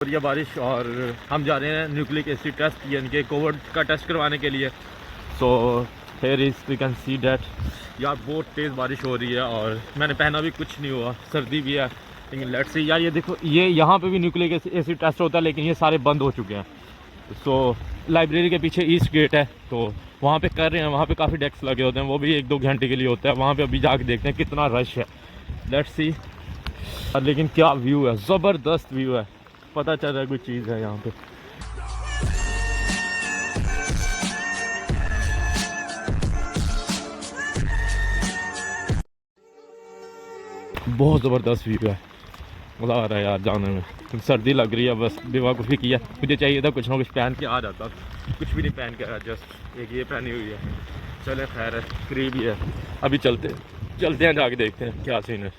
हो रही है बारिश और हम जा रहे हैं न्यूक्लिक एसिड टेस्ट यानी कि कोविड का टेस्ट करवाने के लिए। So here is we can see that यार बहुत तेज़ बारिश हो रही है और मैंने पहना भी कुछ नहीं हुआ, सर्दी भी है, लेकिन लेट्स सी। यार ये देखो, ये यहाँ पे भी न्यूक्लिक एसिड टेस्ट होता है लेकिन ये सारे बंद हो चुके हैं। सो लाइब्रेरी के पीछे ईस्ट गेट है तो वहाँ पे कर रहे हैं, वहाँ पे काफ़ी डेस्क लगे होते हैं, वो भी 1-2 घंटे के लिए होता है। वहाँ पे अभी जाके देखते हैं कितना रश है, लेट्स सी। लेकिन क्या व्यू है, ज़बरदस्त व्यू है, पता चल रहा है कोई चीज़ है यहाँ पे। बहुत ज़बरदस्त व्यू है, मज़ा आ रहा है यार जाने में। सर्दी लग रही है, बस बेवकूफ़ी किया, मुझे चाहिए था कुछ ना कुछ पहन के आ जाता, कुछ भी नहीं पहन के आया, जस्ट एक ये पहनी हुई है। चले खैर है, करीब ही है, अभी चलते हैं जाके देखते हैं क्या सीन है।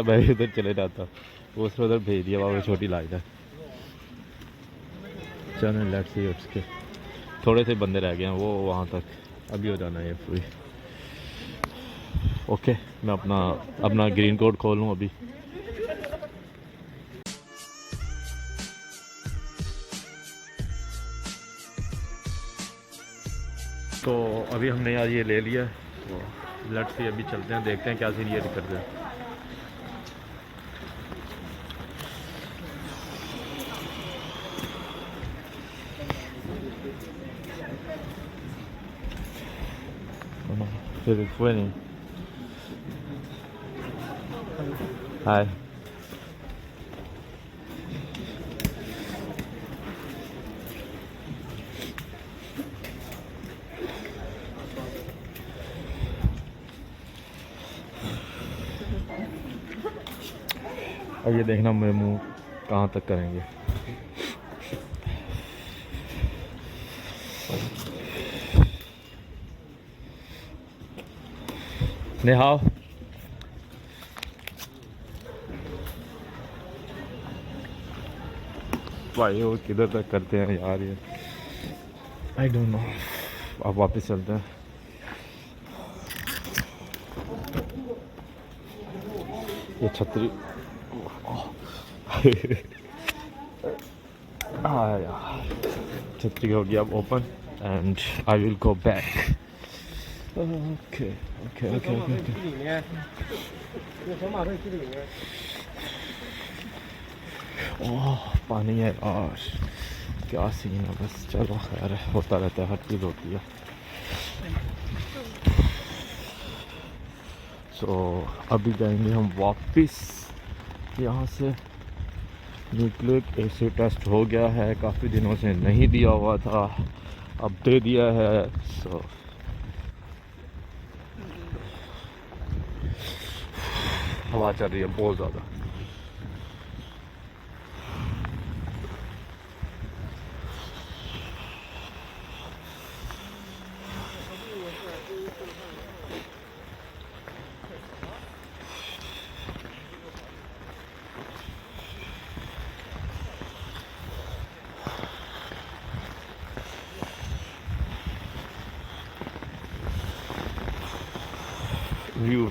मैं उधर चले जाता, वो उसने उधर भेज दिया, वहाँ छोटी लाइट है। चलो लेट्स सी, उसके थोड़े से बंदे रह गए हैं, वो वहाँ तक अभी हो जाना है फ्री। ओके, मैं अपना ग्रीन कोड खोल लूँ अभी। तो अभी हमने यार ये ले लिया, तो लेट्स सी अभी चलते हैं, देखते हैं क्या सीन ये करते हैं। It's winning. Hi. अब ये देखना मेरे मुंह कहाँ तक करेंगे। नेहाओ, भाई वो किधर तक करते हैं यार ये, आई डोंट नो। अब वापस चलते हैं। ये छतरी यार, छतरी हो गया अब open and I will go back. Okay okay okay okay. Oh पानी है यार, क्या सीन है, बस चलो खैर होता रहता है, हर चीज़ होती है। सो अभी जाएंगे हम वापस यहाँ से। न्यूक्लिक एसिड टेस्ट हो गया है, काफ़ी दिनों से नहीं दिया हुआ था, अब दे दिया है। सो हवा चल रही है बहुत ज़्यादा।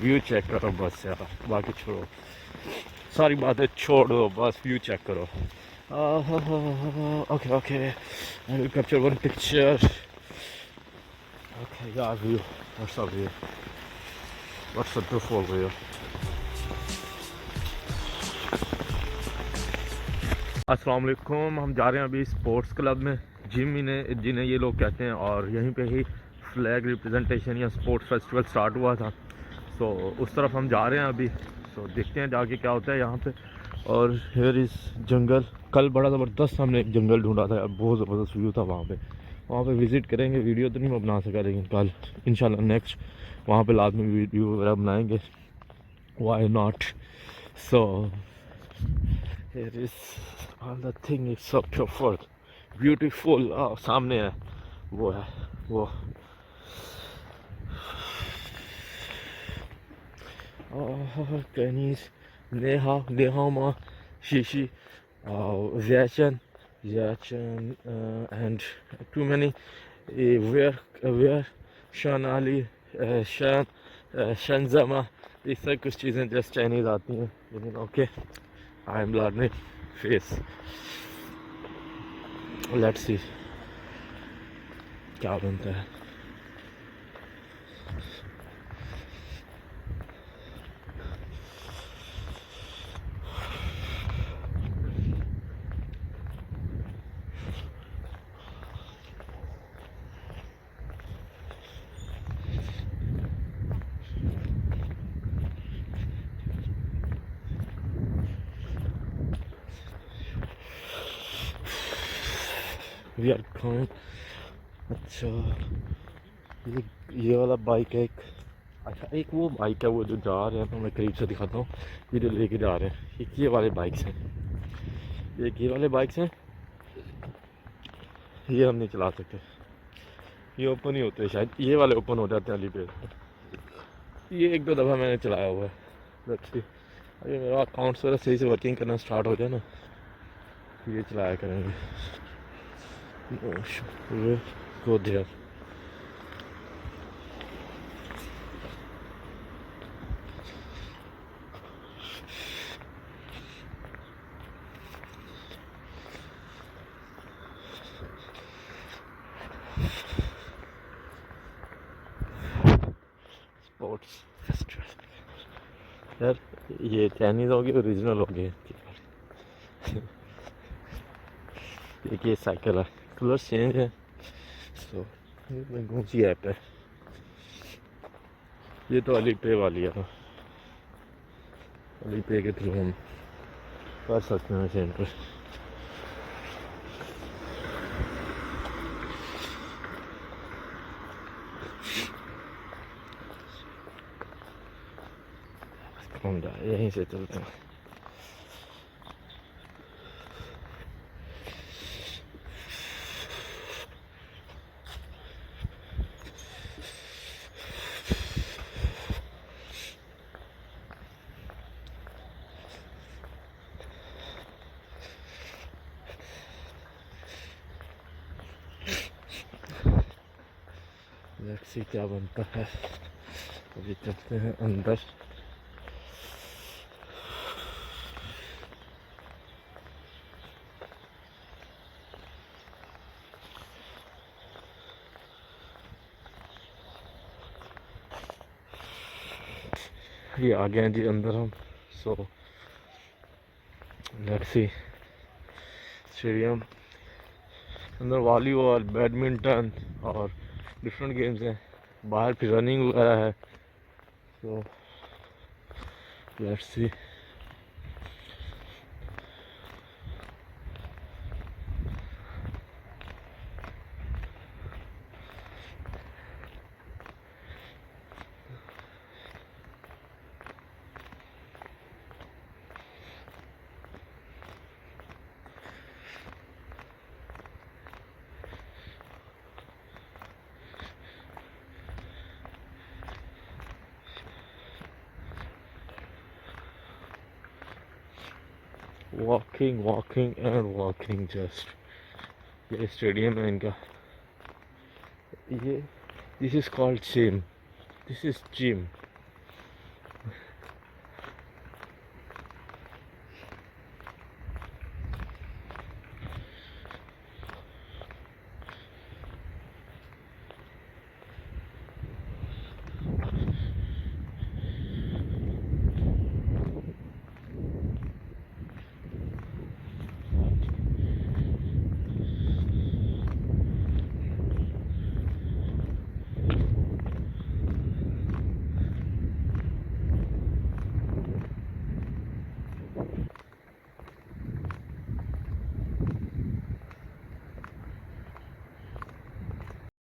व्यू चेक करो बस यार, बाकी छोड़ो, सारी बातें छोड़ो, बस व्यू चेक करो। Okay okay, I will capture one picture. Okay, yeah, view. What's up, view? What's the roof over here? अस्सलाम वालेकुम। हम जा रहे हैं अभी स्पोर्ट्स क्लब में, जिम जिन्हें ये लोग कहते हैं, और यहीं पे ही फ्लैग रिप्रेजेंटेशन या स्पोर्ट्स फेस्टिवल स्टार्ट हुआ था। सो उस तरफ हम जा रहे हैं अभी। सो देखते हैं जाके क्या होता है यहाँ पे। और हेयर इस जंगल, कल बड़ा ज़बरदस्त हमने एक जंगल ढूंढा था, बहुत ज़बरदस्त व्यू था वहाँ पे विज़िट करेंगे। वीडियो तो नहीं मैं बना सका, लेकिन कल इंशाल्लाह नेक्स्ट वहाँ पे लाजमी वीडियो वगैरह बनाएंगे। Why not. So here is all the thing is so beautiful। सामने है वो Chinese Neha Ma Shishi Ziachan and too many where Shan Ali Shanzama, ये सब कुछ चीज़ें जस्ट चाइनीज़ आती हैं, लेकिन okay I am learning face. Let's see क्या बनता है। We are going. अच्छा ये वाला बाइक है एक। अच्छा एक वो बाइक है वो जो जा रहे हैं, तो मैं करीब से दिखाता हूँ। ये जो लेके जा रहे हैं ये वाले बाइक्स हैं, ये वाले बाइक्स हैं। ये हम नहीं चला सकते, ये ओपन ही होते हैं शायद, ये वाले ओपन हो जाते हैं अली पे। ये एक दो दफ़ा मैंने चलाया हुआ है। देखिए अभी मेरा अकाउंट्स वगैरह सही से वर्किंग करना स्टार्ट हो जाए ना, ये चलाया करेंगे। Go there. स्पोर्ट्स फेस्टिवल यार, ये चाइनीज़ हो गए ओरिजिनल हो गए। एक ये साइकिल है, कलर चेंज है। सो मैं कौन सी ऐप है, ये तो अली पे वाली है, अली पे के थ्रू हम कर सकते हैं सेंटर। यहीं से चलते हैं। लेट्स सी क्या बनता है। अभी चलते हैं अंदर। ये आ गए हैं जी अंदर हम। सो लेट्स सी स्टेडियम अंदर वॉलीबॉल, बैडमिंटन और डिफरेंट गेम्स हैं। बाहर फिर रनिंग वगैरह है। So let's see. Walking and walking just. ये स्टेडियम है इनका। ये this is called gym, this is gym.